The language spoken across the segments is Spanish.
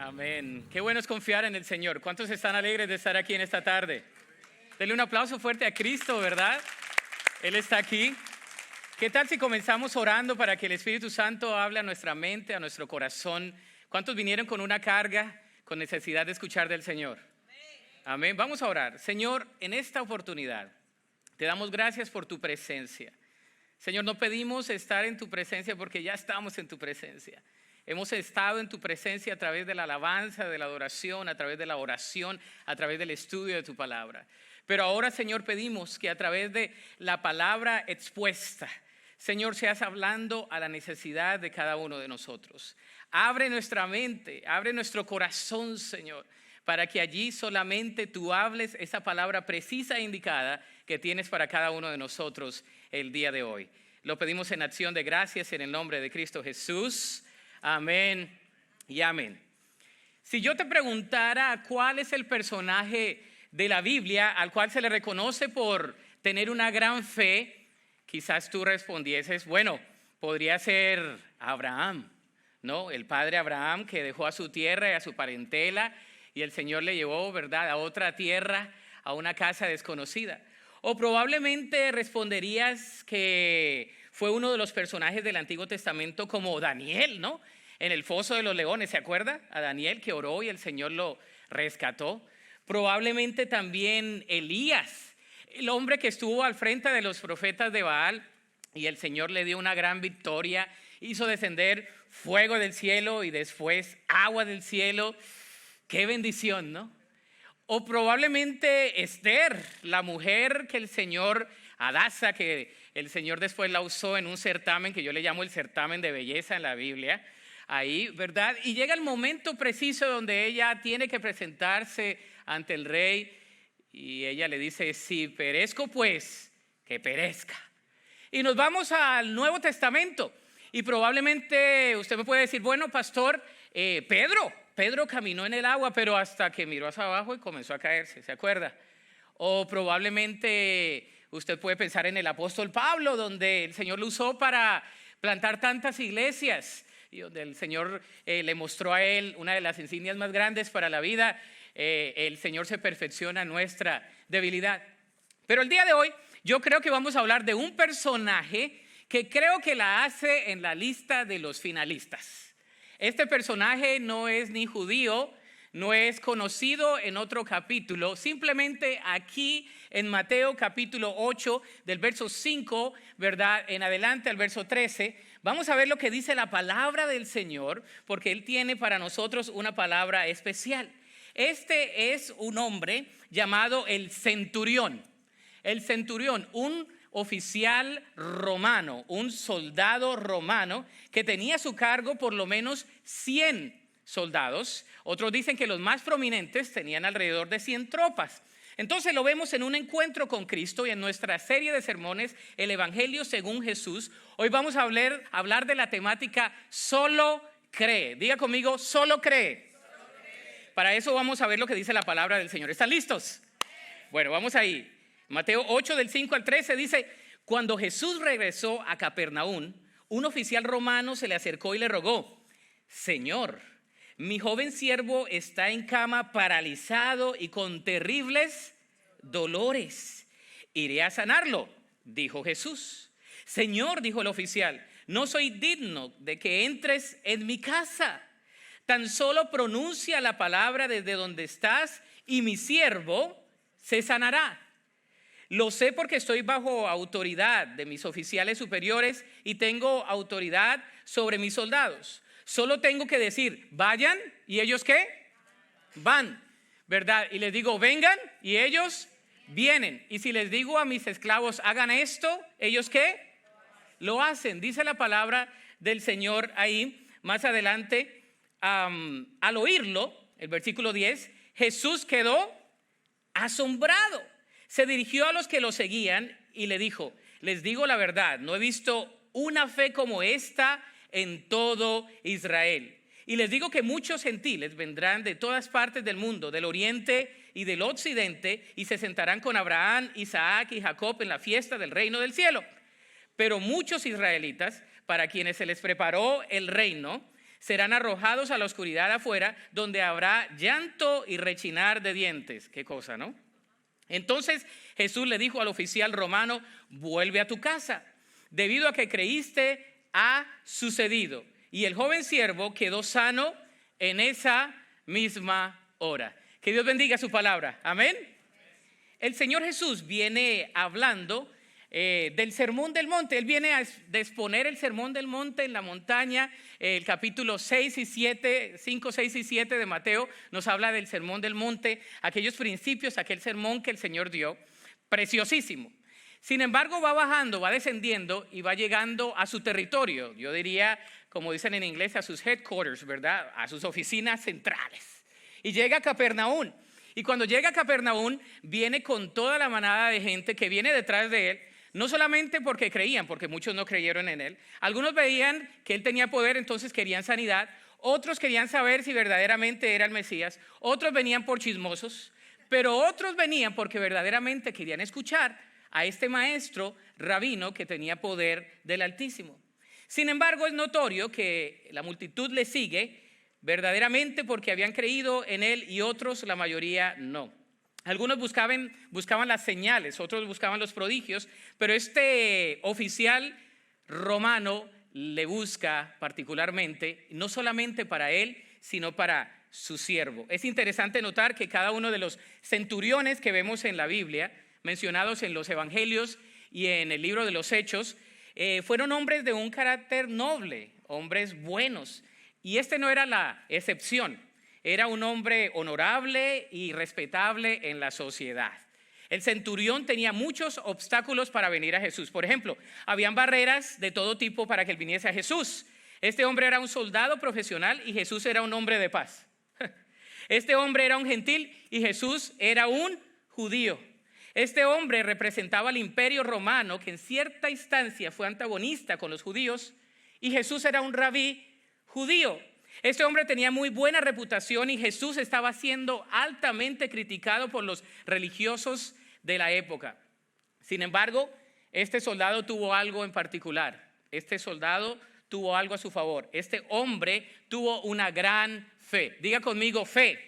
Amén. Qué bueno es confiar en el Señor. ¿Cuántos están alegres de estar aquí en esta tarde? Denle un aplauso fuerte a Cristo, ¿verdad? Él está aquí. ¿Qué tal si comenzamos orando para que el Espíritu Santo hable a nuestra mente, a nuestro corazón? ¿Cuántos vinieron con una carga, con necesidad de escuchar del Señor? Amén. Vamos a orar. Señor, en esta oportunidad te damos gracias por tu presencia. Señor, no pedimos estar en tu presencia porque ya estamos en tu presencia. Hemos estado en tu presencia a través de la alabanza, de la adoración, a través de la oración, a través del estudio de tu palabra. Pero ahora, Señor, pedimos que a través de la palabra expuesta, Señor, seas hablando a la necesidad de cada uno de nosotros. Abre nuestra mente, abre nuestro corazón, Señor, para que allí solamente tú hables esa palabra precisa e indicada que tienes para cada uno de nosotros el día de hoy. Lo pedimos en acción de gracias en el nombre de Cristo Jesús. Amén y amén. Si yo te preguntara cuál es el personaje de la Biblia al cual se le reconoce por tener una gran fe, quizás tú respondieses, bueno, podría ser Abraham, ¿no? El padre Abraham que dejó a su tierra y a su parentela y el Señor le llevó, ¿verdad?, a otra tierra, a una casa desconocida. O probablemente responderías que fue uno de los personajes del Antiguo Testamento como Daniel, ¿no? En el foso de los leones, ¿se acuerda? A Daniel que oró y el Señor lo rescató. Probablemente también Elías, el hombre que estuvo al frente de los profetas de Baal y el Señor le dio una gran victoria, hizo descender fuego del cielo y después agua del cielo. ¡Qué bendición!, ¿no? O probablemente Esther, la mujer que el Señor, Hadasa, que el Señor después la usó en un certamen que yo le llamo el certamen de belleza en la Biblia, ahí, ¿verdad? Y llega el momento preciso donde ella tiene que presentarse ante el rey y ella le dice, si perezco pues, que perezca. Y nos vamos al Nuevo Testamento y probablemente usted me puede decir, bueno, pastor, Pedro caminó en el agua, pero hasta que miró hacia abajo y comenzó a caerse, ¿se acuerda? O probablemente usted puede pensar en el apóstol Pablo, donde el Señor lo usó para plantar tantas iglesias y donde el Señor le mostró a él una de las insignias más grandes para la vida. El Señor se perfecciona en nuestra debilidad. Pero el día de hoy yo creo que vamos a hablar de un personaje que creo que la hace en la lista de los finalistas. Este personaje no es ni judío, no es conocido en otro capítulo, simplemente aquí en Mateo capítulo 8 del verso 5, ¿verdad?, en adelante al verso 13, vamos a ver lo que dice la palabra del Señor, porque Él tiene para nosotros una palabra especial. Este es un hombre llamado el centurión. El centurión, un oficial romano, un soldado romano que tenía a su cargo por lo menos 100 soldados. Otros dicen que los más prominentes tenían alrededor de 100 tropas. Entonces lo vemos en un encuentro con Cristo y en nuestra serie de sermones, el Evangelio según Jesús. Hoy vamos a hablar de la temática solo cree. Diga conmigo, solo cree. Para eso vamos a ver lo que dice la palabra del Señor. ¿Están listos? Bueno, vamos ahí. Mateo 8 del 5 al 13 dice, cuando Jesús regresó a Capernaum, un oficial romano se le acercó y le rogó, Señor, mi joven siervo está en cama paralizado y con terribles dolores. Iré a sanarlo, dijo Jesús. Señor, dijo el oficial, no soy digno de que entres en mi casa. Tan solo pronuncia la palabra desde donde estás y mi siervo se sanará. Lo sé porque estoy bajo autoridad de mis oficiales superiores y tengo autoridad sobre mis soldados. Solo tengo que decir, vayan, ¿y ellos qué? Van, ¿verdad? Y les digo, vengan, y ellos vienen. Y si les digo a mis esclavos, hagan esto, ¿ellos qué? Lo hacen. Dice la palabra del Señor ahí, más adelante, al oírlo, el versículo 10, Jesús quedó asombrado. Se dirigió a los que lo seguían y le dijo, les digo la verdad, no he visto una fe como esta en todo Israel. Y les digo que muchos gentiles vendrán de todas partes del mundo, del oriente y del occidente, y se sentarán con Abraham, Isaac y Jacob en la fiesta del reino del cielo. Pero muchos israelitas, para quienes se les preparó el reino, serán arrojados a la oscuridad afuera, donde habrá llanto y rechinar de dientes. Qué cosa, ¿no? Entonces Jesús le dijo al oficial romano: vuelve a tu casa, debido a que creíste ha sucedido. Y el joven siervo quedó sano en esa misma hora. Que Dios bendiga su palabra. Amén. El Señor Jesús viene hablando del Sermón del Monte. Él viene a exponer el Sermón del Monte en la montaña. El capítulo 6 y 7, 5, 6 y 7 de Mateo nos habla del Sermón del Monte, aquellos principios, aquel sermón que el Señor dio, preciosísimo. Sin embargo, va bajando, va descendiendo y va llegando a su territorio. Yo diría, como dicen en inglés, a sus headquarters, ¿verdad? A sus oficinas centrales. Y llega a Capernaum. Y cuando llega a Capernaum, viene con toda la manada de gente que viene detrás de él, no solamente porque creían, porque muchos no creyeron en él. Algunos veían que él tenía poder, entonces querían sanidad. Otros querían saber si verdaderamente era el Mesías. Otros venían por chismosos, pero otros venían porque verdaderamente querían escuchar a este maestro rabino que tenía poder del Altísimo. Sin embargo, es notorio que la multitud le sigue verdaderamente porque habían creído en él y otros, la mayoría, no. Algunos buscaban las señales, otros buscaban los prodigios, pero este oficial romano le busca particularmente, no solamente para él, sino para su siervo. Es interesante notar que cada uno de los centuriones que vemos en la Biblia, mencionados en los evangelios y en el libro de los Hechos, fueron hombres de un carácter noble, hombres buenos. Y este no era la excepción, era un hombre honorable y respetable en la sociedad. El centurión tenía muchos obstáculos para venir a Jesús. Por ejemplo, habían barreras de todo tipo para que él viniese a Jesús. Este hombre era un soldado profesional y Jesús era un hombre de paz. Este hombre era un gentil y Jesús era un judío. Este hombre representaba al imperio romano, que en cierta instancia fue antagonista con los judíos, y Jesús era un rabí judío. Este hombre tenía muy buena reputación y Jesús estaba siendo altamente criticado por los religiosos de la época. Sin embargo, este soldado tuvo algo en particular. Este soldado tuvo algo a su favor. Este hombre tuvo una gran fe. Diga conmigo, fe.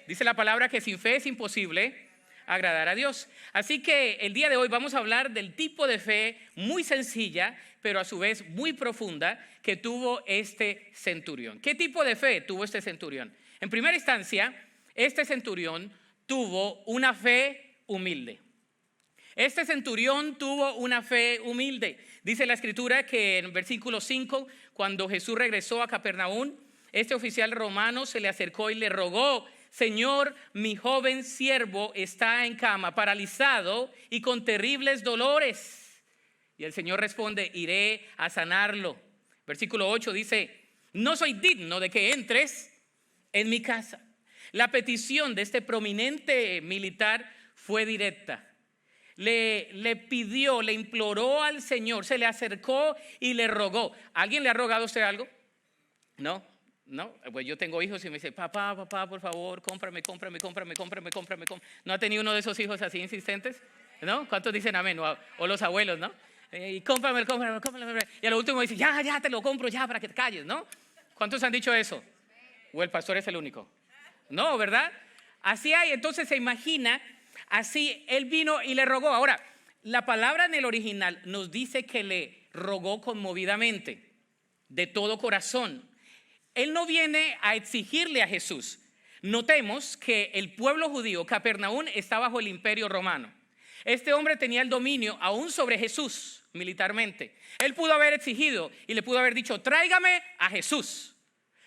Dice la palabra que sin fe es imposible agradar a Dios. Así que el día de hoy vamos a hablar del tipo de fe muy sencilla, pero a su vez muy profunda, que tuvo este centurión. ¿Qué tipo de fe tuvo este centurión? En primera instancia, este centurión tuvo una fe humilde. Este centurión tuvo una fe humilde. Dice la escritura que en versículo 5, cuando Jesús regresó a Capernaum, este oficial romano se le acercó y le rogó: Señor, mi joven siervo está en cama, paralizado y con terribles dolores. Y el Señor responde: iré a sanarlo. Versículo 8 dice: no soy digno de que entres en mi casa. La petición de este prominente militar fue directa. Le pidió, le imploró al Señor, se le acercó y le rogó. ¿Alguien le ha rogado a usted algo? No. Pues yo tengo hijos y me dice: papá, por favor, cómprame. ¿No ha tenido uno de esos hijos así insistentes? ¿No? ¿Cuántos dicen amén? O los abuelos, ¿no? Y cómprame. Y a lo último dice: ya te lo compro, ya, para que te calles, ¿no? ¿Cuántos han dicho eso? ¿O el pastor es el único? No, ¿verdad? Así hay. Entonces se imagina, así él vino y le rogó. Ahora, la palabra en el original nos dice que le rogó conmovidamente, de todo corazón. Él no viene a exigirle a Jesús. Notemos que el pueblo judío, Capernaum, está bajo el imperio romano. Este hombre tenía el dominio aún sobre Jesús militarmente. Él pudo haber exigido y le pudo haber dicho: tráigame a Jesús,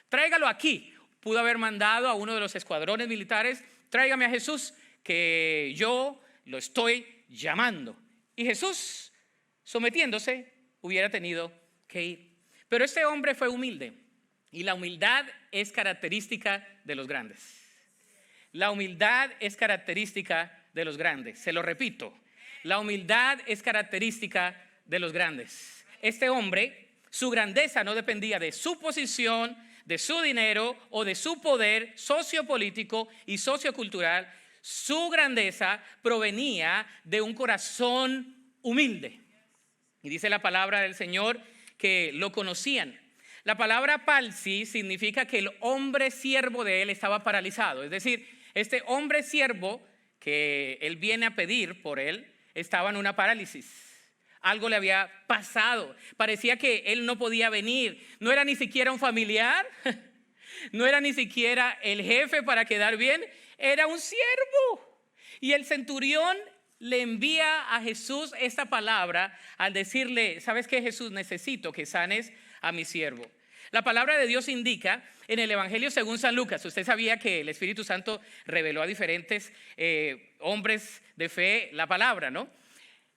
tráigalo aquí. Pudo haber mandado a uno de los escuadrones militares: tráigame a Jesús, que yo lo estoy llamando. Y Jesús, sometiéndose, hubiera tenido que ir. Pero este hombre fue humilde. Y la humildad es característica de los grandes. La humildad es característica de los grandes. Se lo repito, la humildad es característica de los grandes. Este hombre, su grandeza no dependía de su posición, de su dinero o de su poder sociopolítico y sociocultural. Su grandeza provenía de un corazón humilde. Y dice la palabra del Señor que lo conocían. La palabra palsi significa que el hombre siervo de él estaba paralizado. Es decir, este hombre siervo que él viene a pedir por él estaba en una parálisis. Algo le había pasado. Parecía que él no podía venir. No era ni siquiera un familiar. No era ni siquiera el jefe para quedar bien. Era un siervo. Y el centurión le envía a Jesús esta palabra al decirle: ¿sabes qué, Jesús? Necesito que sanes a mi siervo. La palabra de Dios indica en el Evangelio según San Lucas. Usted sabía que el Espíritu Santo reveló a diferentes hombres de fe la palabra, ¿no?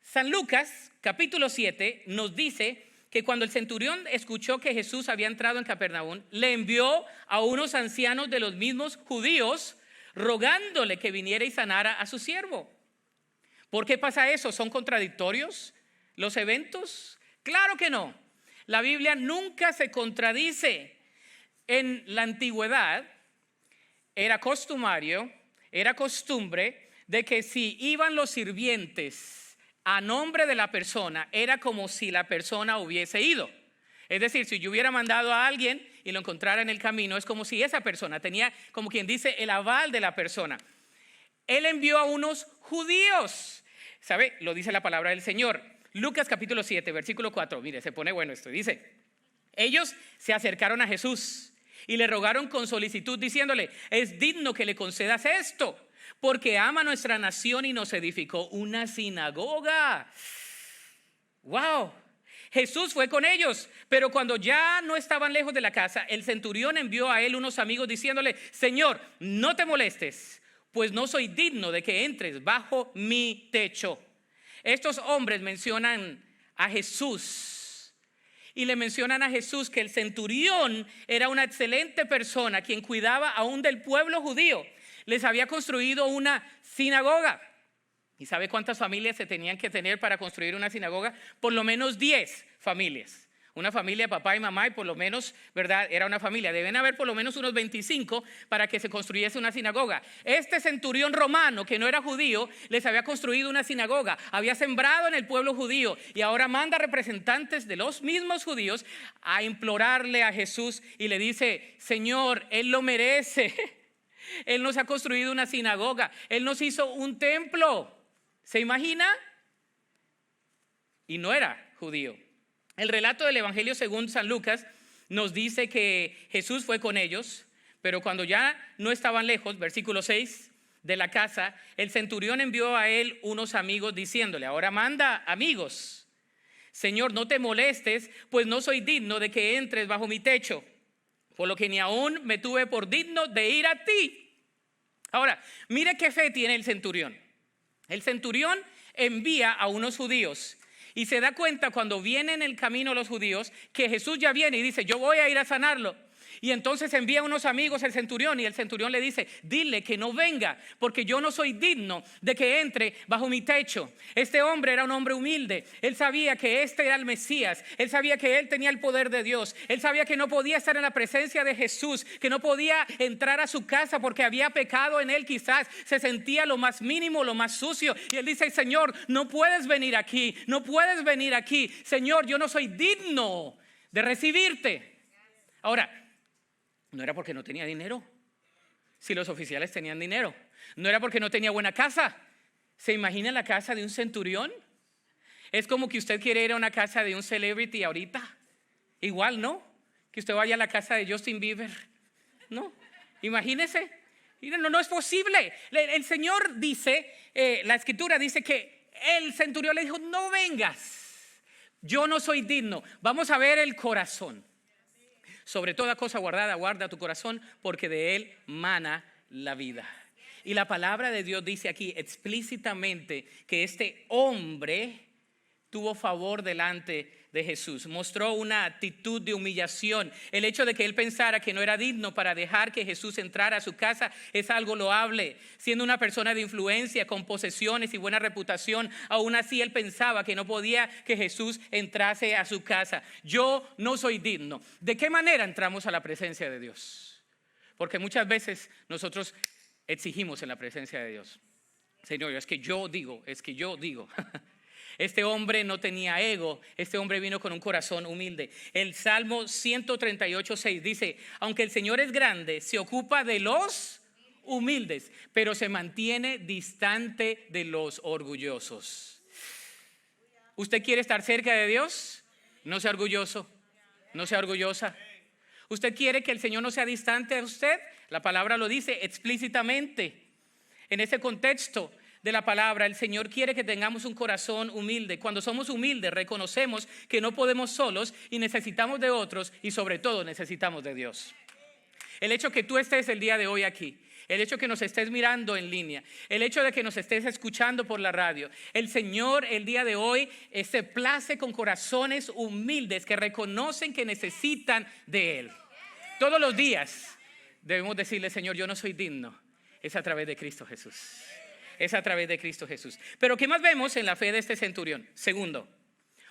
San Lucas, capítulo 7, nos dice que cuando el centurión escuchó que Jesús había entrado en Capernaum, le envió a unos ancianos de los mismos judíos rogándole que viniera y sanara a su siervo. ¿Por qué pasa eso? ¿Son contradictorios los eventos? Claro que no. La Biblia nunca se contradice. En la antigüedad era costumbre de que si iban los sirvientes a nombre de la persona, era como si la persona hubiese ido. Es decir, si yo hubiera mandado a alguien y lo encontrara en el camino, es como si esa persona tenía, como quien dice, el aval de la persona. Él envió a unos judíos, ¿sabe? Lo dice la palabra del Señor. Lucas capítulo 7, versículo 4, mire, se pone bueno esto, dice: ellos se acercaron a Jesús y le rogaron con solicitud diciéndole: es digno que le concedas esto, porque ama nuestra nación y nos edificó una sinagoga. ¡Wow! Jesús fue con ellos, pero cuando ya no estaban lejos de la casa, el centurión envió a él unos amigos diciéndole: Señor, no te molestes, pues no soy digno de que entres bajo mi techo. Estos hombres mencionan a Jesús y le mencionan a Jesús que el centurión era una excelente persona, quien cuidaba aún del pueblo judío. Les había construido una sinagoga. ¿Y sabe cuántas familias se tenían que tener para construir una sinagoga? Por lo menos 10 familias. Una familia, papá y mamá, y por lo menos, ¿verdad? Era una familia. Deben haber por lo menos unos 25 para que se construyese una sinagoga. Este centurión romano, que no era judío, les había construido una sinagoga. Había sembrado en el pueblo judío y ahora manda representantes de los mismos judíos a implorarle a Jesús y le dice: Señor, Él lo merece. Él nos ha construido una sinagoga. Él nos hizo un templo. ¿Se imagina? Y no era judío. El relato del Evangelio según San Lucas nos dice que Jesús fue con ellos, pero cuando ya no estaban lejos, versículo 6, de la casa, el centurión envió a él unos amigos diciéndole: ahora manda amigos. Señor, no te molestes, pues no soy digno de que entres bajo mi techo, por lo que ni aún me tuve por digno de ir a ti. Ahora, mire qué fe tiene el centurión. El centurión envía a unos judíos y se da cuenta cuando vienen en el camino los judíos que Jesús ya viene y dice: yo voy a ir a sanarlo. Y entonces envía unos amigos al centurión y el centurión le dice: dile que no venga, porque yo no soy digno de que entre bajo mi techo. Este hombre era un hombre humilde. Él sabía que este era el Mesías. Él sabía que él tenía el poder de Dios. Él sabía que no podía estar en la presencia de Jesús, que no podía entrar a su casa porque había pecado en él. Quizás se sentía lo más mínimo, lo más sucio. Y él dice: Señor, no puedes venir aquí, no puedes venir aquí. Señor, yo no soy digno de recibirte. Ahora, no era porque no tenía dinero. Si los oficiales tenían dinero. No era porque no tenía buena casa. ¿Se imagina la casa de un centurión? Es como que usted quiere ir a una casa de un celebrity ahorita. Igual, ¿no? Que usted vaya a la casa de Justin Bieber. ¿No? Imagínese. No es posible. El Señor dice, la Escritura dice que el centurión le dijo: no vengas. Yo no soy digno. Vamos a ver el corazón. Sobre toda cosa guardada, guarda tu corazón, porque de él mana la vida. Y la palabra de Dios dice aquí explícitamente que este hombre tuvo favor delante de Jesús. Mostró una actitud de humillación. El hecho de que él pensara que no era digno para dejar que Jesús entrara a su casa es algo loable. Siendo una persona de influencia, con posesiones y buena reputación, aún así él pensaba que no podía que Jesús entrase a su casa. Yo no soy digno. ¿De qué manera entramos a la presencia de Dios? Porque muchas veces nosotros exigimos en la presencia de Dios: Señor, es que yo digo. Este hombre no tenía ego, este hombre vino con un corazón humilde. El Salmo 138:6 dice, aunque el Señor es grande, se ocupa de los humildes, pero se mantiene distante de los orgullosos. ¿Usted quiere estar cerca de Dios? No sea orgulloso, no sea orgullosa. ¿Usted quiere que el Señor no sea distante de usted? La palabra lo dice explícitamente. En ese contexto de la palabra, el Señor quiere que tengamos un corazón humilde. Cuando somos humildes, reconocemos que no podemos solos y necesitamos de otros y sobre todo necesitamos de Dios. El hecho que tú estés el día de hoy aquí, el hecho que nos estés mirando en línea, el hecho de que nos estés escuchando por la radio, el Señor el día de hoy se place con corazones humildes que reconocen que necesitan de Él. Todos los días debemos decirle, Señor, yo no soy digno. Es a través de Cristo Jesús. Es a través de Cristo Jesús. Pero ¿qué más vemos en la fe de este centurión? Segundo,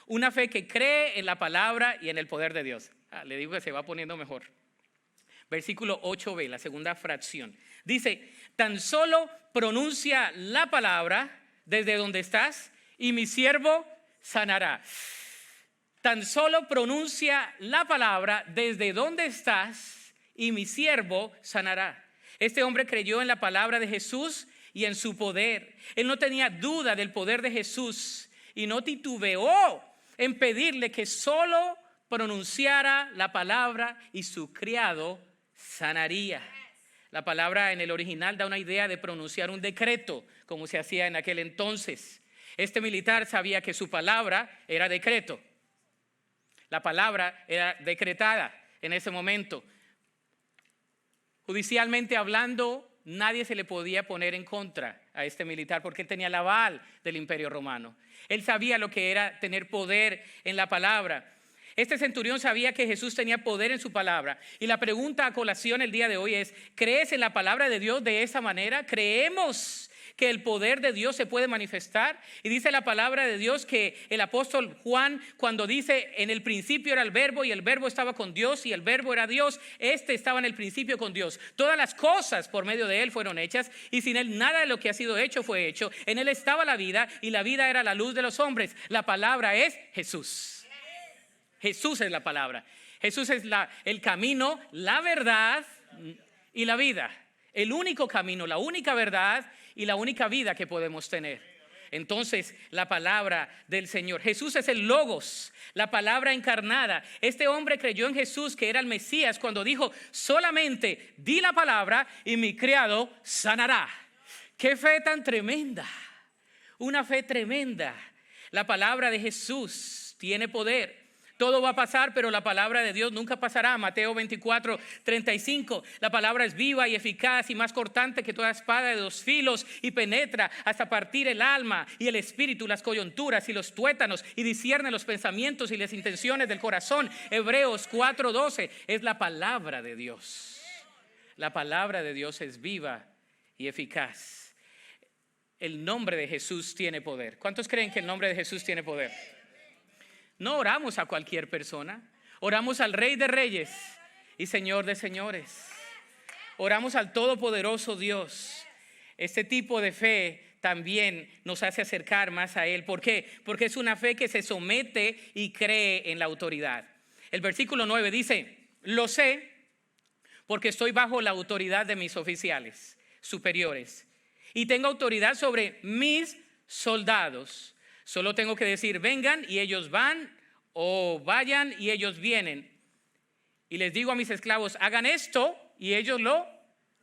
una fe que cree en la palabra y en el poder de Dios. Le digo que se va poniendo mejor. Versículo 8b, la segunda fracción. Dice, tan solo pronuncia la palabra desde donde estás y mi siervo sanará. Tan solo pronuncia la palabra desde donde estás y mi siervo sanará. Este hombre creyó en la palabra de Jesús y en su poder. Él no tenía duda del poder de Jesús y no titubeó en pedirle que solo pronunciara la palabra y su criado sanaría. La palabra en el original da una idea de pronunciar un decreto, como se hacía en aquel entonces. Este militar sabía que su palabra era decreto. La palabra era decretada en ese momento. Judicialmente hablando, nadie se le podía poner en contra a este militar porque él tenía el aval del Imperio Romano. Él sabía lo que era tener poder en la palabra. Este centurión sabía que Jesús tenía poder en su palabra. Y la pregunta a colación el día de hoy es, ¿crees en la palabra de Dios de esa manera? ¿Creemos que el poder de Dios se puede manifestar? Y dice la palabra de Dios que el apóstol Juan, cuando dice en el principio era el verbo y el verbo estaba con Dios y el verbo era Dios, este estaba en el principio con Dios. Todas las cosas por medio de él fueron hechas y sin él nada de lo que ha sido hecho fue hecho. En él estaba la vida y la vida era la luz de los hombres. La palabra es Jesús. Jesús es la palabra. Jesús es el camino, la verdad y la vida. El único camino, la única verdad y la única vida que podemos tener. Entonces, la palabra del Señor. Jesús es el Logos, la palabra encarnada. Este hombre creyó en Jesús, que era el Mesías, cuando dijo, solamente di la palabra y mi criado sanará. ¡Qué fe tan tremenda! Una fe tremenda. La palabra de Jesús tiene poder. Todo va a pasar, pero la palabra de Dios nunca pasará. Mateo 24:35. La palabra es viva y eficaz y más cortante que toda espada de 2 filos y penetra hasta partir el alma y el espíritu, las coyunturas y los tuétanos y discierne los pensamientos y las intenciones del corazón. Hebreos 4:12 es la palabra de Dios. La palabra de Dios es viva y eficaz. El nombre de Jesús tiene poder. ¿Cuántos creen que el nombre de Jesús tiene poder? No oramos a cualquier persona, oramos al Rey de Reyes y Señor de Señores. Oramos al Todopoderoso Dios. Este tipo de fe también nos hace acercar más a Él. ¿Por qué? Porque es una fe que se somete y cree en la autoridad. El versículo 9 dice, lo sé porque estoy bajo la autoridad de mis oficiales superiores y tengo autoridad sobre mis soldados. Solo tengo que decir, vengan y ellos van, o vayan y ellos vienen. Y les digo a mis esclavos, hagan esto y ellos lo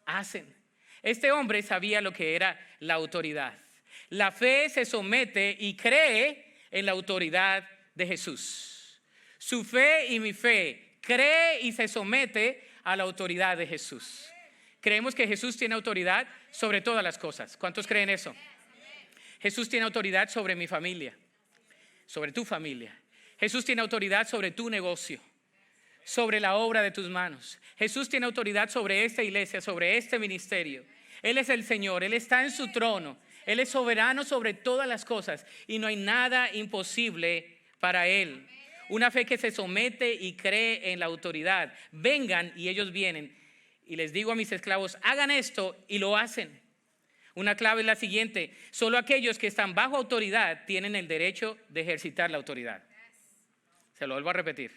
hacen. Este hombre sabía lo que era la autoridad. La fe se somete y cree en la autoridad de Jesús. Su fe y mi fe cree y se somete a la autoridad de Jesús. Creemos que Jesús tiene autoridad sobre todas las cosas. ¿Cuántos creen eso? Jesús tiene autoridad sobre mi familia, sobre tu familia. Jesús tiene autoridad sobre tu negocio, sobre la obra de tus manos. Jesús tiene autoridad sobre esta iglesia, sobre este ministerio. Él es el Señor, Él está en su trono. Él es soberano sobre todas las cosas y no hay nada imposible para Él. Una fe que se somete y cree en la autoridad. Vengan y ellos vienen. Y les digo a mis esclavos, hagan esto y lo hacen. Una clave es la siguiente: solo aquellos que están bajo autoridad tienen el derecho de ejercitar la autoridad. Se lo vuelvo a repetir.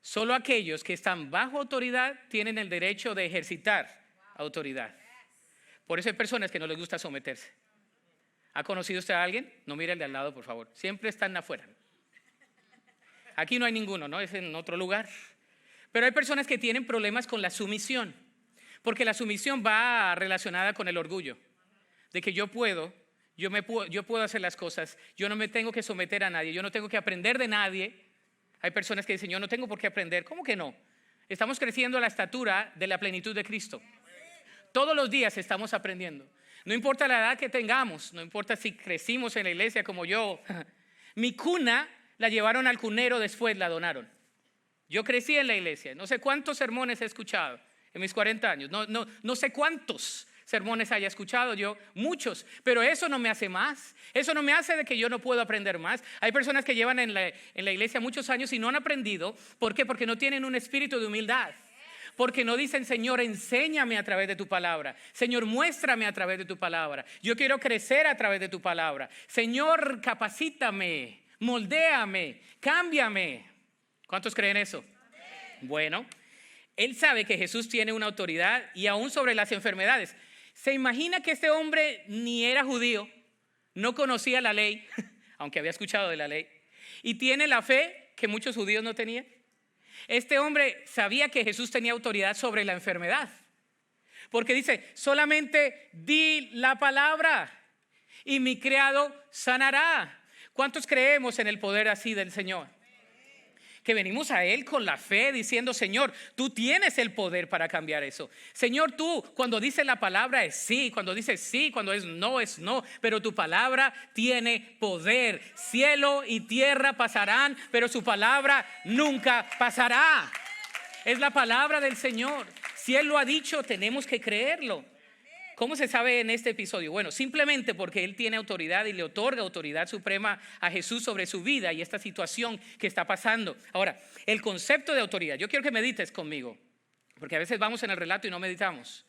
Solo aquellos que están bajo autoridad tienen el derecho de ejercitar autoridad. Por eso hay personas que no les gusta someterse. ¿Ha conocido usted a alguien? No mire el de al lado, por favor. Siempre están afuera. Aquí no hay ninguno, ¿no? Es en otro lugar. Pero hay personas que tienen problemas con la sumisión, porque la sumisión va relacionada con el orgullo, de que yo puedo hacer las cosas, yo no me tengo que someter a nadie, yo no tengo que aprender de nadie. Hay personas que dicen, yo no tengo por qué aprender. ¿Cómo que no? Estamos creciendo a la estatura de la plenitud de Cristo. Todos los días estamos aprendiendo. No importa la edad que tengamos, no importa si crecimos en la iglesia como yo. Mi cuna la llevaron al cunero, después la donaron. Yo crecí en la iglesia, no sé cuántos sermones he escuchado en mis 40 años, no sé cuántos sermones haya escuchado yo, muchos, pero eso no me hace más, eso no me hace de que yo no puedo aprender más. Hay personas que llevan en la iglesia muchos años y no han aprendido. ¿Por qué? Porque no tienen un espíritu de humildad. Porque no dicen, Señor, enséñame a través de tu palabra. Señor, muéstrame a través de tu palabra. Yo quiero crecer a través de tu palabra. Señor, capacítame, moldéame, cámbiame. ¿Cuántos creen eso? Bueno, él sabe que Jesús tiene una autoridad y aún sobre las enfermedades. ¿Se imagina que este hombre ni era judío, no conocía la ley, aunque había escuchado de la ley, y tiene la fe que muchos judíos no tenían? Este hombre sabía que Jesús tenía autoridad sobre la enfermedad, porque dice, solamente di la palabra y mi criado sanará. ¿Cuántos creemos en el poder así del Señor? Que venimos a Él con la fe diciendo, Señor, tú tienes el poder para cambiar eso. Señor, tú cuando dices la palabra es sí, cuando dices sí, cuando es no, pero tu palabra tiene poder. Cielo y tierra pasarán, pero su palabra nunca pasará. Es la palabra del Señor. Si Él lo ha dicho, tenemos que creerlo. ¿Cómo se sabe en este episodio? Bueno, simplemente porque Él tiene autoridad y le otorga autoridad suprema a Jesús sobre su vida y esta situación que está pasando. Ahora, el concepto de autoridad, yo quiero que medites conmigo, porque a veces vamos en el relato y no meditamos.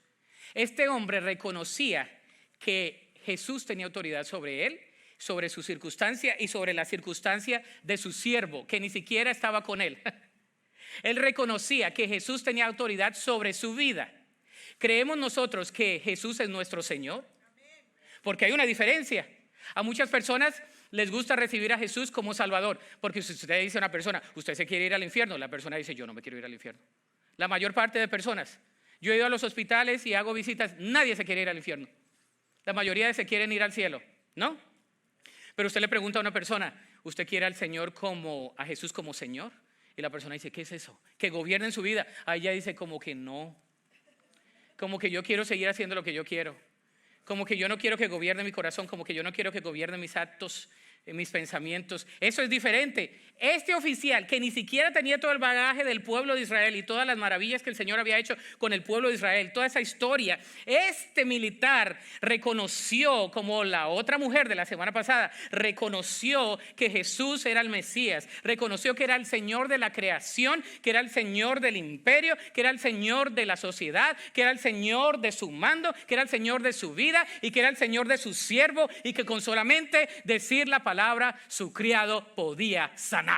Este hombre reconocía que Jesús tenía autoridad sobre él, sobre su circunstancia y sobre la circunstancia de su siervo, que ni siquiera estaba con él. Él reconocía que Jesús tenía autoridad sobre su vida. ¿Creemos nosotros que Jesús es nuestro Señor? Porque hay una diferencia. A muchas personas les gusta recibir a Jesús como Salvador, porque si usted dice a una persona, usted se quiere ir al infierno, la persona dice, yo no me quiero ir al infierno. La mayor parte de personas, yo he ido a los hospitales y hago visitas, nadie se quiere ir al infierno. La mayoría se quieren ir al cielo, ¿no? Pero usted le pregunta a una persona, ¿usted quiere al Señor a Jesús como Señor? Y la persona dice, ¿qué es eso? Que gobierne en su vida. Ahí ella dice como que no. Como que yo quiero seguir haciendo lo que yo quiero. Como que yo no quiero que gobierne mi corazón. Como que yo no quiero que gobierne mis actos, mis pensamientos. Eso es diferente. Este oficial que ni siquiera tenía todo el bagaje del pueblo de Israel y todas las maravillas que el Señor había hecho con el pueblo de Israel, toda esa historia, este militar reconoció, como la otra mujer de la semana pasada, reconoció que Jesús era el Mesías, reconoció que era el Señor de la creación, que era el Señor del imperio, que era el Señor de la sociedad, que era el Señor de su mando, que era el Señor de su vida y que era el Señor de su siervo, y que con solamente decir la palabra su criado podía sanar.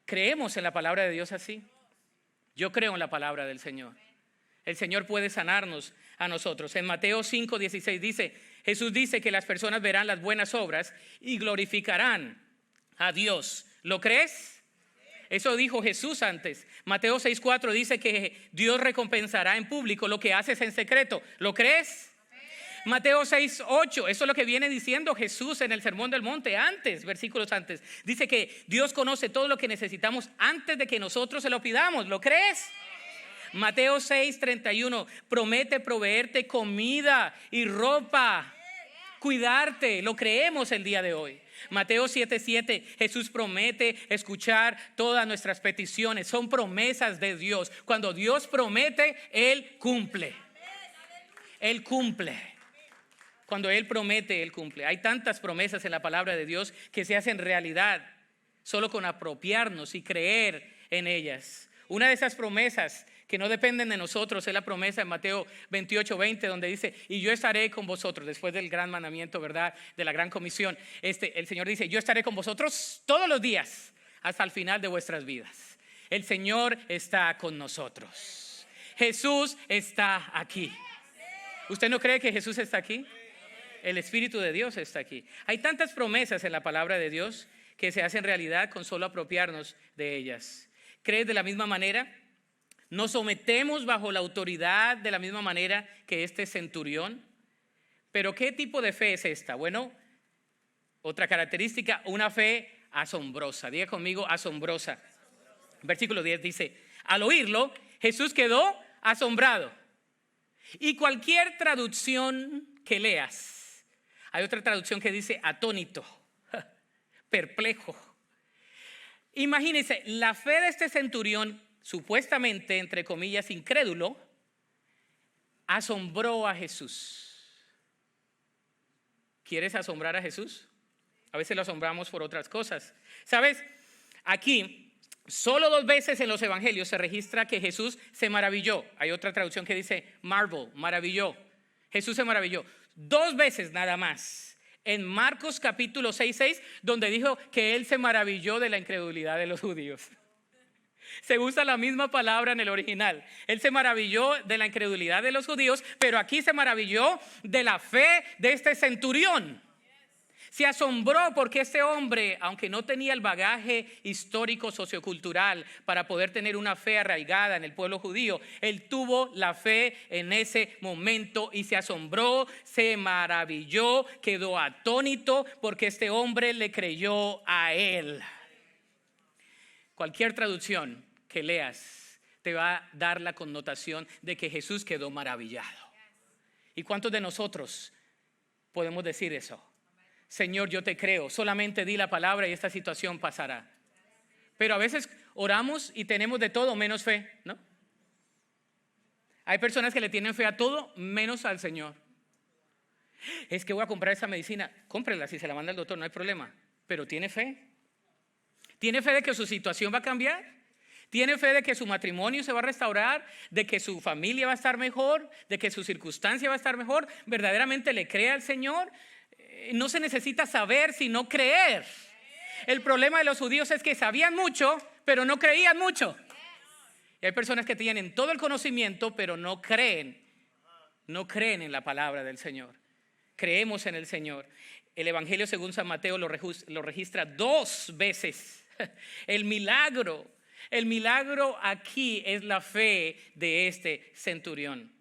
¿Creemos en la palabra de Dios así? Yo creo en la palabra del Señor. El Señor puede sanarnos a nosotros. En Mateo 5:16 dice, Jesús dice que las personas verán las buenas obras y glorificarán a Dios. ¿Lo crees? Eso dijo Jesús antes. Mateo 6:4 dice que Dios recompensará en público lo que haces en secreto. ¿Lo crees? Mateo 6:8, eso es lo que viene diciendo Jesús en el Sermón del Monte antes, versículos antes. Dice que Dios conoce todo lo que necesitamos antes de que nosotros se lo pidamos. ¿Lo crees? Mateo 6:31, promete proveerte comida y ropa, cuidarte. Lo creemos el día de hoy. Mateo 7:7, Jesús promete escuchar todas nuestras peticiones. Son promesas de Dios. Cuando Dios promete, Él cumple. Él cumple. Cuando Él promete, Él cumple. Hay tantas promesas en la palabra de Dios que se hacen realidad solo con apropiarnos y creer en ellas. Una de esas promesas que no dependen de nosotros. Es la promesa en Mateo 28:20, donde dice, y yo estaré con vosotros, después del gran mandamiento, ¿verdad? De la gran comisión. El Señor dice, yo estaré con vosotros todos los días, hasta el final de vuestras vidas. El Señor está con nosotros. Jesús está aquí. ¿Usted no cree que Jesús está aquí? El Espíritu de Dios está aquí. Hay tantas promesas en la palabra de Dios que se hacen realidad con solo apropiarnos de ellas. ¿Crees de la misma manera? ¿Nos sometemos bajo la autoridad de la misma manera que este centurión? ¿Pero qué tipo de fe es esta? Bueno, otra característica, una fe asombrosa. Diga conmigo, asombrosa. Versículo 10 dice, al oírlo, Jesús quedó asombrado. Y cualquier traducción que leas, hay otra traducción que dice atónito, perplejo. Imagínense, la fe de este centurión, supuestamente, entre comillas, incrédulo, asombró a Jesús. ¿Quieres asombrar a Jesús? A veces lo asombramos por otras cosas. ¿Sabes? Aquí, solo 2 veces en los evangelios se registra que Jesús se maravilló. Hay otra traducción que dice marvel, maravilló. Jesús se maravilló. 2 veces nada más. En Marcos capítulo 6:6, donde dijo que él se maravilló de la incredulidad de los judíos. Se usa la misma palabra en el original. Él se maravilló de la incredulidad de los judíos, pero aquí se maravilló de la fe de este centurión. Se asombró porque este hombre, aunque no tenía el bagaje histórico sociocultural para poder tener una fe arraigada en el pueblo judío, él tuvo la fe en ese momento y se asombró, se maravilló, quedó atónito porque este hombre le creyó a él. Cualquier traducción que leas te va a dar la connotación de que Jesús quedó maravillado. ¿Y cuántos de nosotros podemos decir eso? Señor, yo te creo, solamente di la palabra y esta situación pasará. Pero a veces oramos y tenemos de todo menos fe, ¿no? Hay personas que le tienen fe a todo menos al Señor. Es que voy a comprar esa medicina, cómprela, si se la manda el doctor no hay problema, pero tiene fe. ¿Tiene fe de que su situación va a cambiar? ¿Tiene fe de que su matrimonio se va a restaurar? ¿De que su familia va a estar mejor? ¿De que su circunstancia va a estar mejor? ¿Verdaderamente le cree al Señor? No se necesita saber sino creer. El problema de los judíos es que sabían mucho, pero no creían mucho. Y hay personas que tienen todo el conocimiento, pero no creen en la palabra del Señor. Creemos en el Señor. El Evangelio según San Mateo lo registra 2 veces. El milagro aquí es la fe de este centurión.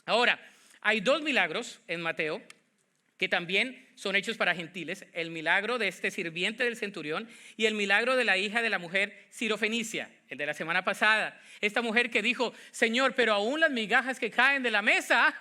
Ahora, hay 2 milagros en Mateo que también son hechos para gentiles: el milagro de este sirviente del centurión y el milagro de la hija de la mujer sirofenicia, el de la semana pasada. Esta mujer que dijo, Señor, pero aún las migajas que caen de la mesa,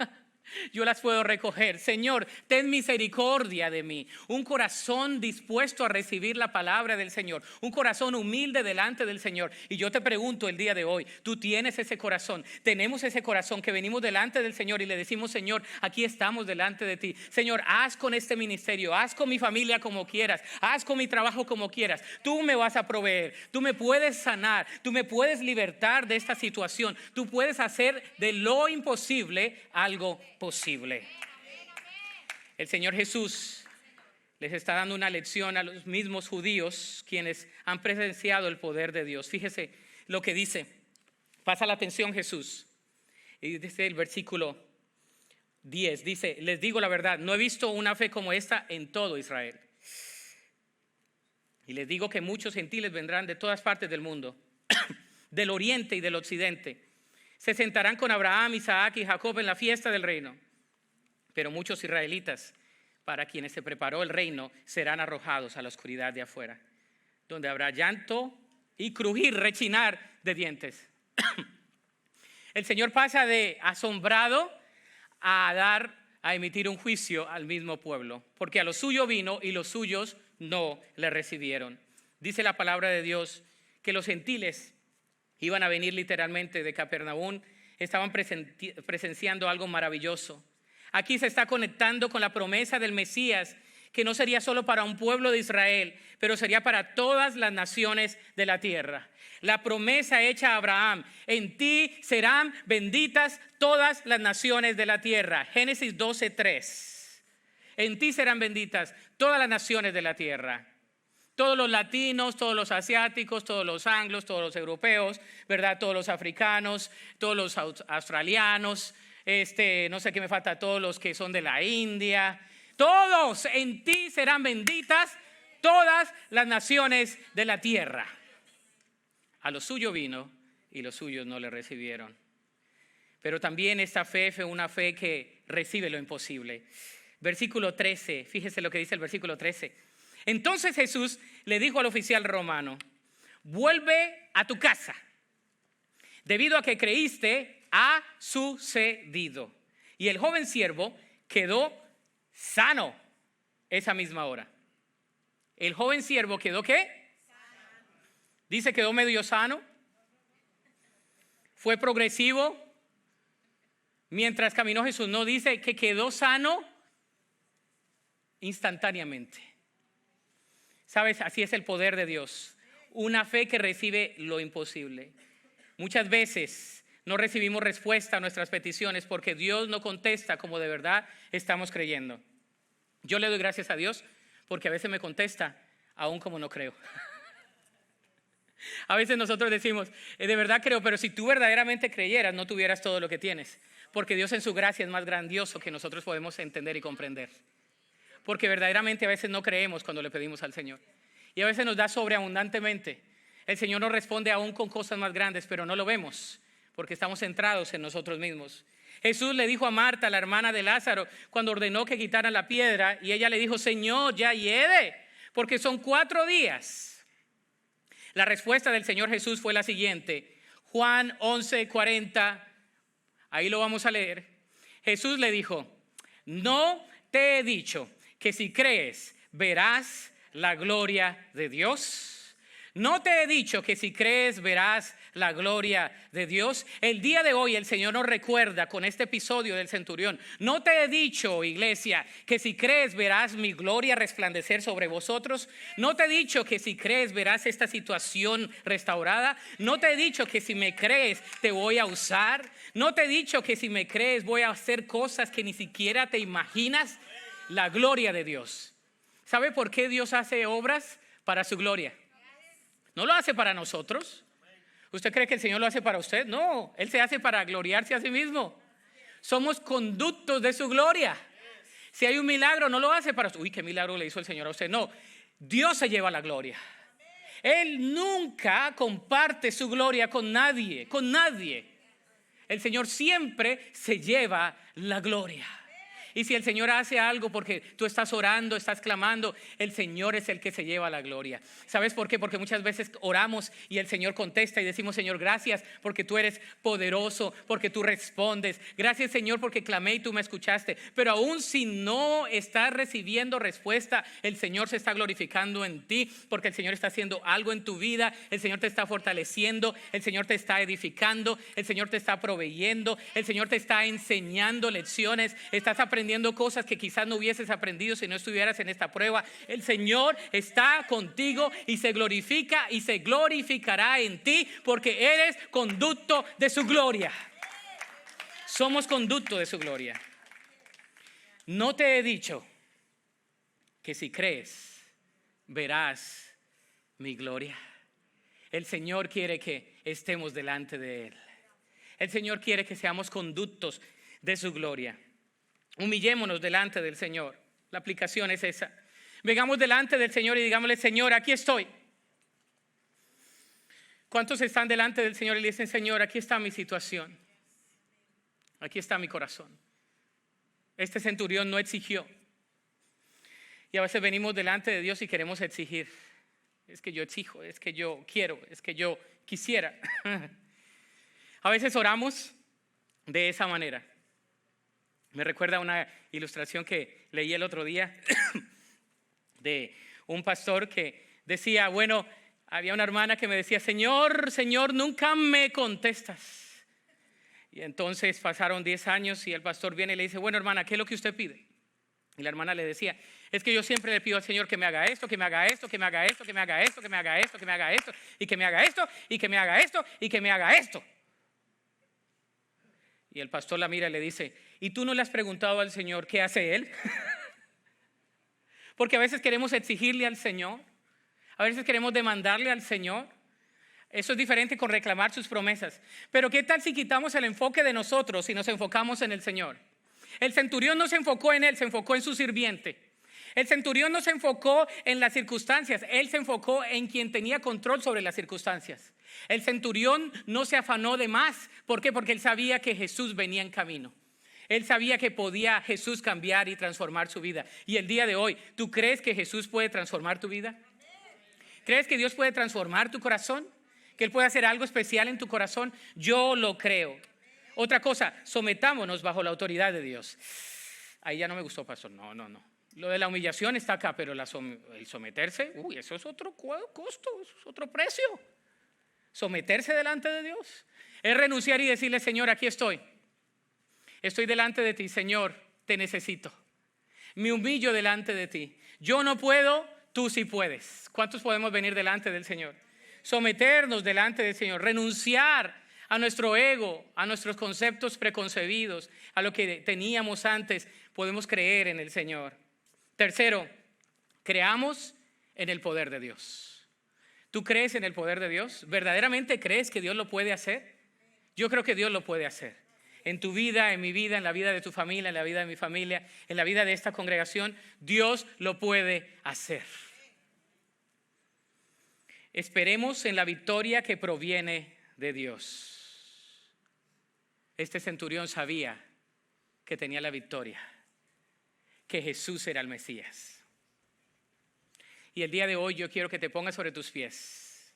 yo las puedo recoger. Señor, ten misericordia de mí. Un corazón dispuesto a recibir la palabra del Señor, un corazón humilde delante del Señor. Y yo te pregunto el día de hoy, ¿tú tienes ese corazón? Tenemos ese corazón que venimos delante del Señor y le decimos, Señor, aquí estamos delante de ti. Señor, haz con este ministerio, haz con mi familia como quieras, haz con mi trabajo como quieras. Tú me vas a proveer, tú me puedes sanar, tú me puedes libertar de esta situación. Tú puedes hacer de lo imposible algo posible. El Señor Jesús les está dando una lección a los mismos judíos quienes han presenciado el poder de Dios. Fíjese lo que dice. Pasa la atención Jesús. Y dice el versículo 10, dice, les digo la verdad, no he visto una fe como esta en todo Israel. Y les digo que muchos gentiles vendrán de todas partes del mundo, del oriente y del occidente. Se sentarán con Abraham, Isaac y Jacob en la fiesta del reino. Pero muchos israelitas, para quienes se preparó el reino, serán arrojados a la oscuridad de afuera, donde habrá llanto y crujir, rechinar de dientes. El Señor pasa de asombrado a emitir un juicio al mismo pueblo, porque a lo suyo vino y los suyos no le recibieron. Dice la palabra de Dios que los gentiles iban a venir literalmente de Capernaum, estaban presenciando algo maravilloso. Aquí se está conectando con la promesa del Mesías, que no sería solo para un pueblo de Israel, pero sería para todas las naciones de la tierra. la promesa hecha a Abraham: en ti serán benditas todas las naciones de la tierra. Génesis 12:3. En ti serán benditas todas las naciones de la tierra. Todos los latinos, todos los asiáticos, todos los anglos, todos los europeos, ¿verdad? Todos los africanos, todos los australianos, no sé qué me falta, todos los que son de la India. Todos en ti serán benditas todas las naciones de la tierra. A lo suyo vino y los suyos no le recibieron. Pero también esta fe fue una fe que recibe lo imposible. Versículo 13, fíjese lo que dice el versículo 13. Entonces Jesús le dijo al oficial romano: vuelve a tu casa. Debido a que creíste, ha sucedido. Y el joven siervo quedó sano esa misma hora. El joven siervo quedó ¿qué? Dice quedó medio sano. Fue progresivo. Mientras caminó Jesús, no dice que quedó sano instantáneamente. ¿Sabes? Así es el poder de Dios. Una fe que recibe lo imposible. Muchas veces no recibimos respuesta a nuestras peticiones porque Dios no contesta como de verdad estamos creyendo. Yo le doy gracias a Dios porque a veces me contesta aún como no creo. A veces nosotros decimos, de verdad creo, pero si tú verdaderamente creyeras no tuvieras todo lo que tienes. Porque Dios en su gracia es más grandioso que nosotros podemos entender y comprender. Porque verdaderamente a veces no creemos cuando le pedimos al Señor. Y a veces nos da sobreabundantemente. El Señor nos responde aún con cosas más grandes, pero no lo vemos porque estamos centrados en nosotros mismos. Jesús le dijo a Marta, la hermana de Lázaro, cuando ordenó que quitaran la piedra, y ella le dijo: Señor, ya hiede, porque son 4 días. La respuesta del Señor Jesús fue la siguiente. Juan 11:40, ahí lo vamos a leer. Jesús le dijo: no te he dicho que si crees verás la gloria de Dios. No te he dicho que si crees verás la gloria de Dios. El día de hoy el Señor nos recuerda con este episodio del centurión: no te he dicho, iglesia, que si crees verás mi gloria resplandecer sobre vosotros. No te he dicho que si crees verás esta situación restaurada. No te he dicho que si me crees te voy a usar. No te he dicho que si me crees voy a hacer cosas que ni siquiera te imaginas. La gloria de Dios. ¿Sabe por qué Dios hace obras? Para su gloria. No lo hace para nosotros. ¿Usted cree que el Señor lo hace para usted? No, Él se hace para gloriarse a sí mismo. Somos conductos de su gloria. Si hay un milagro, no lo hace para usted. Uy, qué milagro le hizo el Señor a usted. No, Dios se lleva la gloria. Él nunca comparte su gloria con nadie, con nadie. El Señor siempre se lleva la gloria. Y si el Señor hace algo porque tú estás orando, estás clamando, el Señor es el que se lleva la gloria. ¿Sabes por qué? Porque muchas veces oramos y el Señor contesta y decimos: Señor, gracias porque tú eres poderoso, porque tú respondes. Gracias, Señor, porque clamé y tú me escuchaste. Pero aún si no estás recibiendo respuesta, el Señor se está glorificando en ti, porque el Señor está haciendo algo en tu vida. El Señor te está fortaleciendo, el Señor te está edificando, el Señor te está proveyendo, el Señor te está enseñando lecciones, estás aprendiendo cosas que quizás no hubieses aprendido si no estuvieras en esta prueba. El Señor está contigo y se glorifica y se glorificará en ti porque eres conducto de su gloria. Somos conducto de su gloria. No te he dicho que si crees verás mi gloria. El Señor quiere que estemos delante de Él. El Señor quiere que seamos conductos de su gloria. Humillémonos delante del Señor. La aplicación es esa. Vengamos delante del Señor y digámosle: Señor, aquí estoy. ¿Cuántos están delante del Señor y le dicen: Señor, aquí está mi situación? Aquí está mi corazón. Este centurión no exigió. Y a veces venimos delante de Dios y queremos exigir. Es que yo exijo, es que yo quiero, es que yo quisiera. A veces oramos de esa manera. Me recuerda una ilustración que leí el otro día de un pastor que decía, bueno, había una hermana que me decía: Señor, Señor, nunca me contestas. Y entonces pasaron 10 años y el pastor viene y le dice: bueno, hermana, ¿qué es lo que usted pide? Y la hermana le decía, es que yo siempre le pido al Señor que me haga esto, que me haga esto, que me haga esto, que me haga esto, que me haga esto, que me haga esto, y que me haga esto, y que me haga esto, y que me haga esto. Y el pastor la mira y le dice, ¿y tú no le has preguntado al Señor qué hace Él? Porque a veces queremos exigirle al Señor, a veces queremos demandarle al Señor. Eso es diferente con reclamar sus promesas. Pero ¿qué tal si quitamos el enfoque de nosotros y nos enfocamos en el Señor? El centurión no se enfocó en él, se enfocó en su sirviente. El centurión no se enfocó en las circunstancias, él se enfocó en quien tenía control sobre las circunstancias. El centurión no se afanó de más. ¿Por qué? Porque él sabía que Jesús venía en camino. Él sabía que podía Jesús cambiar y transformar su vida. Y el día de hoy, ¿tú crees que Jesús puede transformar tu vida? ¿Crees que Dios puede transformar tu corazón? ¿Que Él puede hacer algo especial en tu corazón? Yo lo creo. Otra cosa, sometámonos bajo la autoridad de Dios. Ahí ya no me gustó, pastor. No. Lo de la humillación está acá, pero el someterse, eso es otro costo, eso es otro precio. Someterse delante de Dios es renunciar y decirle, Señor, aquí estoy. Estoy delante de ti, Señor, te necesito. Me humillo delante de ti. Yo no puedo, tú sí puedes. ¿Cuántos podemos venir delante del Señor? Someternos delante del Señor, renunciar a nuestro ego, a nuestros conceptos preconcebidos, a lo que teníamos antes. Podemos creer en el Señor. Tercero, creamos en el poder de Dios. ¿Tú crees en el poder de Dios? ¿Verdaderamente crees que Dios lo puede hacer? Yo creo que Dios lo puede hacer. En tu vida, en mi vida, en la vida de tu familia, en la vida de mi familia, en la vida de esta congregación, Dios lo puede hacer. Esperemos en la victoria que proviene de Dios. Este centurión sabía que tenía la victoria, que Jesús era el Mesías. Y el día de hoy yo quiero que te pongas sobre tus pies.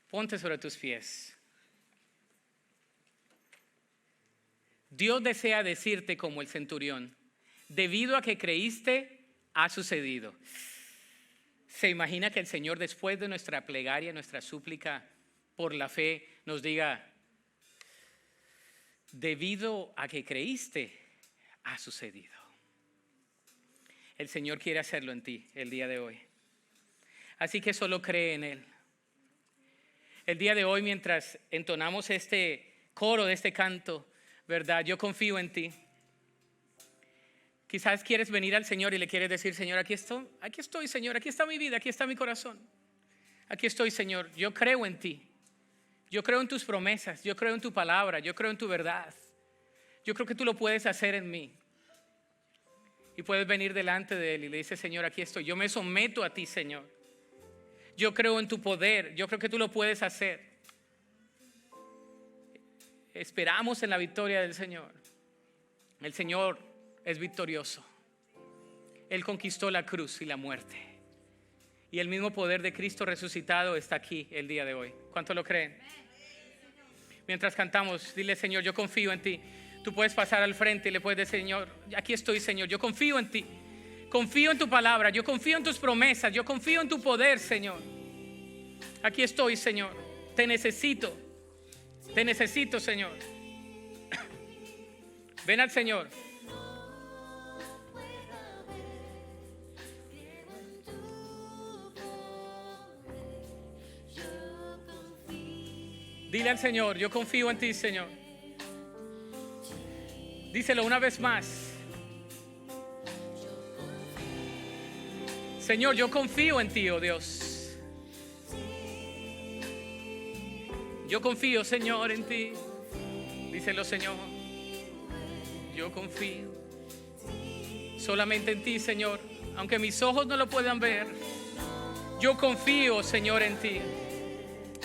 Ponte sobre tus pies. Dios desea decirte como el centurión, debido a que creíste, ha sucedido. ¿Se imagina que el Señor, después de nuestra plegaria, nuestra súplica por la fe, nos diga, debido a que creíste, ha sucedido? El Señor quiere hacerlo en ti el día de hoy. Así que solo cree en Él. El día de hoy, mientras entonamos este coro de este canto, ¿verdad? Yo confío en ti. Quizás quieres venir al Señor y le quieres decir, Señor, aquí estoy, Señor, aquí está mi vida, aquí está mi corazón. Aquí estoy, Señor, yo creo en ti. Yo creo en tus promesas, yo creo en tu palabra, yo creo en tu verdad. Yo creo que tú lo puedes hacer en mí. Y puedes venir delante de Él y le dices, Señor, aquí estoy. Yo me someto a ti, Señor. Yo creo en tu poder, yo creo que tú lo puedes hacer. Esperamos en la victoria del Señor. El Señor es victorioso. Él conquistó la cruz y la muerte. Y el mismo poder de Cristo resucitado está aquí el día de hoy. ¿Cuántos lo creen? Mientras cantamos, dile, Señor, yo confío en ti. Tú puedes pasar al frente y le puedes decir, Señor, aquí estoy, Señor, yo confío en ti. Confío en tu palabra, yo confío en tus promesas, yo confío en tu poder, Señor. Aquí estoy, Señor. Te necesito, Señor. Ven al Señor. Dile al Señor, yo confío en ti, Señor. Díselo una vez más. Señor, yo confío en ti, oh Dios. Yo confío, Señor, en ti. Díselo, Señor. Yo confío solamente en ti, Señor. Aunque mis ojos no lo puedan ver, yo confío, Señor, en ti.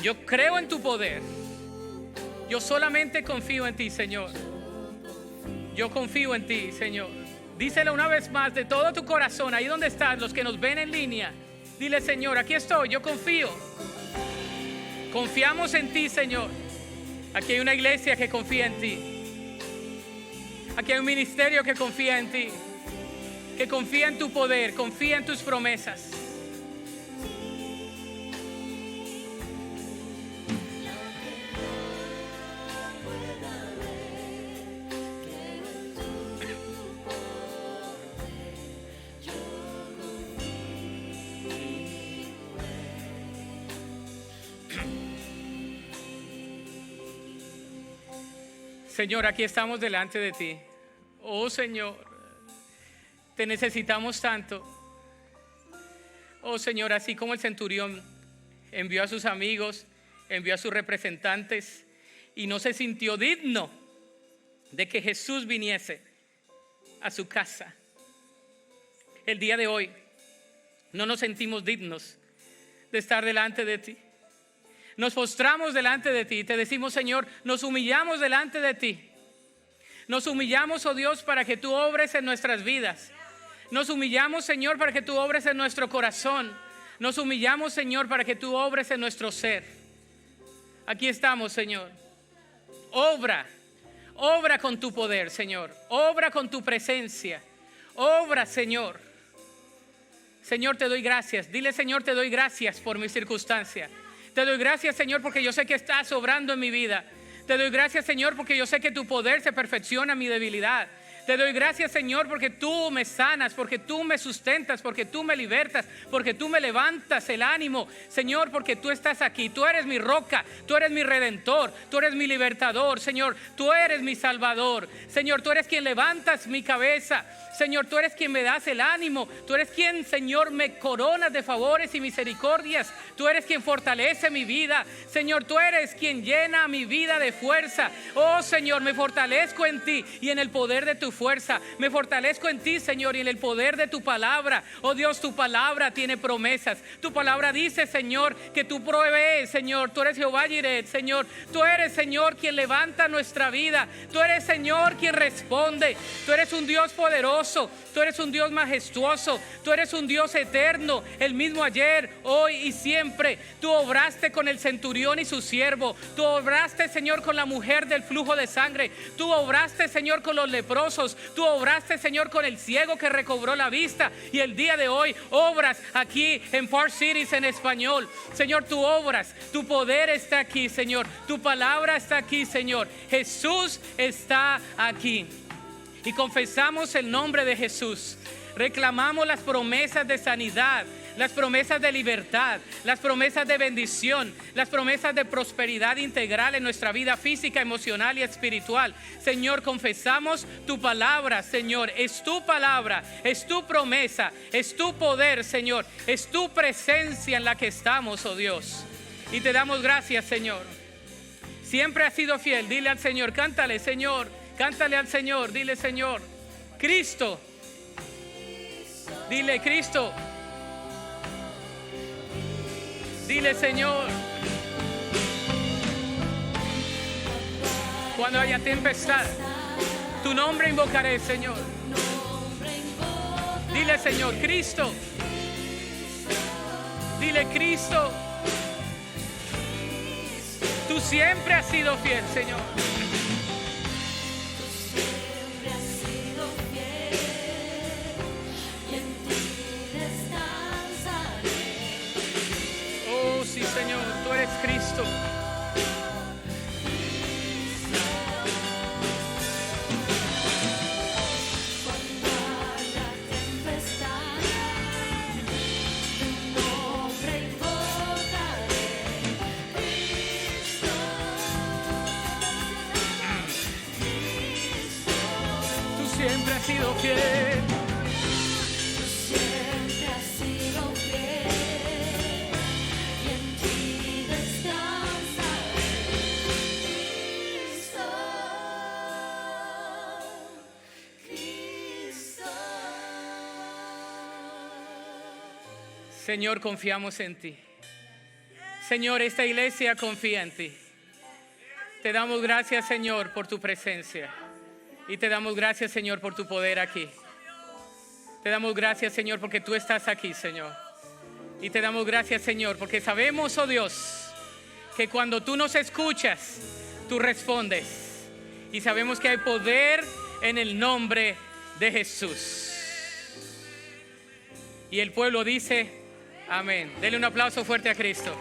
Yo creo en tu poder. Yo solamente confío en ti, Señor. Yo confío en ti, Señor. Díselo una vez más de todo tu corazón, ahí donde estás, los que nos ven en línea. Dile, Señor, aquí estoy, yo confío. Confiamos en ti, Señor. Aquí hay una iglesia que confía en ti. Aquí hay un ministerio que confía en ti, que confía en tu poder, confía en tus promesas. Señor, aquí estamos delante de ti. Oh Señor, te necesitamos tanto. Oh Señor, así como el centurión envió a sus amigos, envió a sus representantes y no se sintió digno de que Jesús viniese a su casa. El día de hoy no nos sentimos dignos de estar delante de ti. Nos postramos delante de ti y te decimos, Señor, nos humillamos delante de ti. Nos humillamos, oh Dios, para que tú obres en nuestras vidas. Nos humillamos, Señor, para que tú obres en nuestro corazón. Nos humillamos, Señor, para que tú obres en nuestro ser. Aquí estamos, Señor. Obra con tu poder, Señor. Obra con tu presencia. Obra, Señor. Señor, te doy gracias. Dile, Señor, te doy gracias por mi circunstancia. Te doy gracias, Señor, porque yo sé que estás obrando en mi vida. Te doy gracias, Señor, porque yo sé que tu poder se perfecciona en mi debilidad. Te doy gracias, Señor, porque tú me sanas, porque tú me sustentas, porque tú me libertas, porque tú me levantas el ánimo. Señor, porque tú estás aquí. Tú eres mi roca, tú eres mi redentor, tú eres mi libertador. Señor, tú eres mi salvador. Señor, tú eres quien levantas mi cabeza. Señor, tú eres quien me das el ánimo. Tú eres quien, Señor, me coronas de favores y misericordias. Tú eres quien fortalece mi vida. Señor, tú eres quien llena mi vida de fuerza. Oh, Señor, me fortalezco en ti y en el poder de tu fuerza. Me fortalezco en ti, Señor, y en el poder de tu palabra. Oh Dios, tu palabra tiene promesas. Tu palabra dice, Señor, que tú provees, Señor. Tú eres Jehová Jireh, Señor. Tú eres, Señor, quien levanta nuestra vida. Tú eres, Señor, quien responde. Tú eres un Dios poderoso. Tú eres un Dios majestuoso. Tú eres un Dios eterno, el mismo ayer, hoy y siempre. Tú obraste con el centurión y su siervo. Tú obraste, Señor, con la mujer del flujo de sangre. Tú obraste, Señor, con los leprosos. Tú obraste, Señor, con el ciego que recobró la vista. Y el día de hoy obras aquí en Park Cities en español. Señor, tú obras. Tu poder está aquí, Señor. Tu palabra está aquí, Señor. Jesús está aquí. Y confesamos el nombre de Jesús. Reclamamos las promesas de sanidad, las promesas de libertad, las promesas de bendición, las promesas de prosperidad integral en nuestra vida física, emocional y espiritual. Señor, confesamos tu palabra, Señor. Es tu palabra, es tu promesa, es tu poder, Señor. Es tu presencia en la que estamos, oh Dios. Y te damos gracias, Señor. Siempre has sido fiel. Dile al Señor, cántale, Señor. Cántale al Señor, dile, Señor, Cristo. Dile, Cristo. Dile, Señor. Cuando haya tempestad, tu nombre invocaré, Señor. Dile, Señor, Cristo. Dile, Cristo. Tú siempre has sido fiel, Señor. Sí, Señor, tú eres Cristo. Tú siempre has sido fiel. Señor, confiamos en ti. Señor, esta iglesia confía en ti. Te damos gracias, Señor, por tu presencia. Y te damos gracias, Señor, por tu poder aquí. Te damos gracias, Señor, porque tú estás aquí, Señor. Y te damos gracias, Señor, porque sabemos, oh Dios, que cuando tú nos escuchas, tú respondes. Y sabemos que hay poder en el nombre de Jesús. Y el pueblo dice... Amén. Dele un aplauso fuerte a Cristo.